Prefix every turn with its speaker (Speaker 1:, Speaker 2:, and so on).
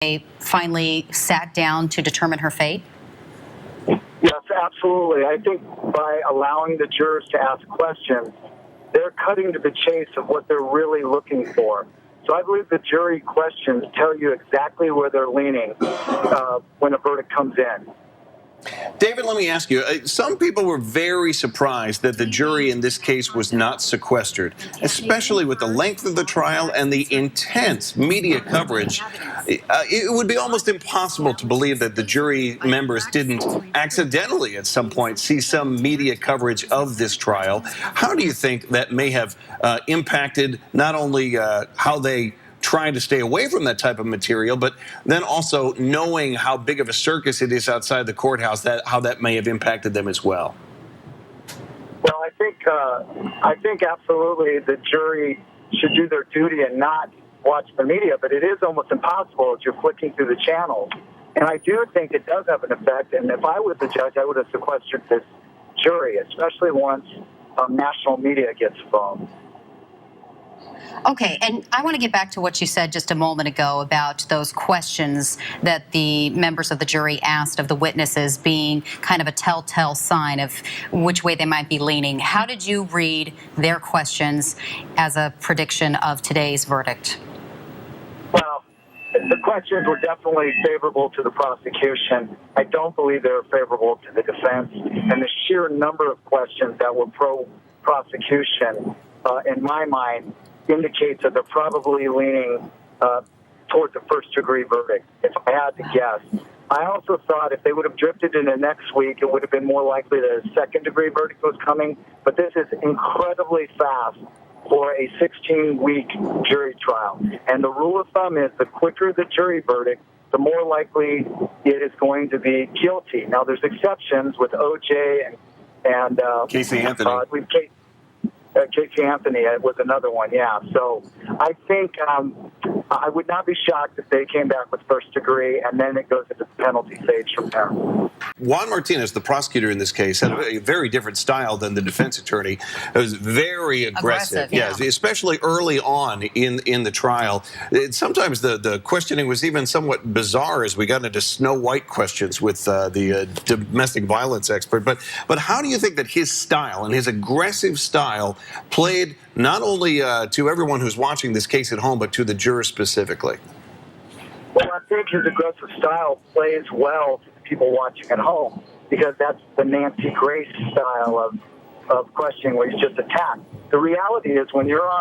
Speaker 1: they finally sat down to determine her fate?
Speaker 2: Yes, absolutely. I think by allowing the jurors to ask questions, they're cutting to the chase of what they're really looking for. So I believe the jury questions tell you exactly where they're leaning when a verdict comes in.
Speaker 3: David, let me ask you, some people were very surprised that the jury in this case was not sequestered, especially with the length of the trial and the intense media coverage. It would be almost impossible to believe that the jury members didn't accidentally at some point see some media coverage of this trial. How do you think that may have impacted not only how they trying to stay away from that type of material, but then also knowing how big of a circus it is outside the courthouse, how that may have impacted them as well?
Speaker 2: Well, I think absolutely the jury should do their duty and not watch the media, but it is almost impossible as you're flicking through the channels. And I do think it does have an effect, and if I was the judge, I would have sequestered this jury, especially once national media gets involved.
Speaker 1: Okay, and I want to get back to what you said just a moment ago about those questions that the members of the jury asked of the witnesses being kind of a telltale sign of which way they might be leaning. How did you read their questions as a prediction of today's verdict?
Speaker 2: Well, the questions were definitely favorable to the prosecution. I don't believe they were favorable to the defense. And the sheer number of questions that were pro-prosecution, in my mind, indicates that they're probably leaning towards a first-degree verdict, if I had to guess. I also thought if they would have drifted into next week, it would have been more likely that a second-degree verdict was coming. But this is incredibly fast for a 16-week jury trial. And the rule of thumb is the quicker the jury verdict, the more likely it is going to be guilty. Now, there's exceptions with O.J. and
Speaker 3: Casey Anthony.
Speaker 2: Casey Anthony was another one, yeah. So I think I would not be shocked if they came back with first degree, and then it goes into the penalty phase from there.
Speaker 3: Juan Martinez, the prosecutor in this case, had a very different style than the defense attorney. It was very aggressive.
Speaker 1: Yeah.
Speaker 3: Especially early on in the trial. Sometimes the questioning was even somewhat bizarre as we got into Snow White questions with the domestic violence expert. But how do you think that his style and his aggressive style played not only to everyone who's watching this case at home, but to the jurors specifically?
Speaker 2: Well, I think his aggressive style plays well to the people watching at home, because that's the Nancy Grace style of questioning, where he's just attacked. The reality is when you're on